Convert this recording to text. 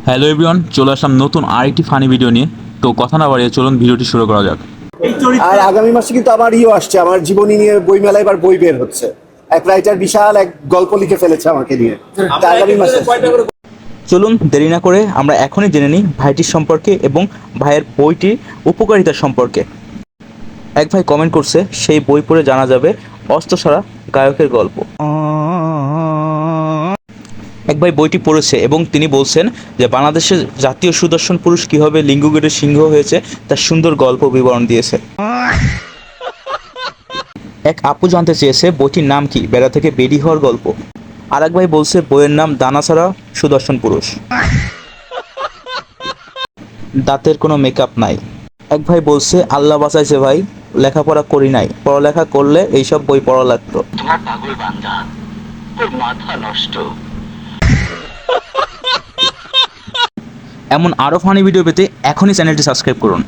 Hello everyone, চলে আসলাম নতুন আরেকটি ফানি ভিডিও নিয়ে। তো কথা না বাড়িয়ে চলুন ভিডিওটি শুরু করা যাক। আর আগামী মাসে কিন্তু আমার আসছে, আমার জীবনী নিয়ে বইমেলায় এবার বই বের হচ্ছে। এক রাইটার বিশাল এক গল্প লিখে ফেলেছে আমাকে নিয়ে। তা আগামী মাসে চলুন দেরি না করে আমরা এখনই জেনে নিই ভাইটির সম্পর্কে এবং ভাইয়ের বইটির উপকারিতা সম্পর্কে। এক ভাই কমেন্ট করছে সেই বই পড়ে জানা যাবে অস্ত্রছাড়া গায়কের গল্প। এক ভাই বইটি পড়েছে এবং তিনি বলছেন যে বাংলাদেশের জাতীয় সুদর্শন পুরুষ কীভাবে লিঙ্গগেটের সিংহ হয়েছে তার সুন্দর গল্প বিবরণ দিয়েছে। এক আপু জানতে চেয়েছে বইটির নাম কি, বেড়া থেকে বেরিয়ে হওয়ার গল্প। আর এক ভাই বলছে বইয়ের নাম দানা ছাড়া সুদর্শন পুরুষ, দাঁতের কোনো মেকআপ নাই। এক ভাই বলছে আল্লাহ বাঁচাইছে ভাই, লেখাপড়া করি নাই, পড়ালেখা করলে এইসব বই পড়া লাগতো। তোমার পাগল বান্দা, ওর মাথা নষ্ট। এমন আরও ফানি ভিডিও পেতে এখনই চ্যানেলটি সাবস্ক্রাইব করুন।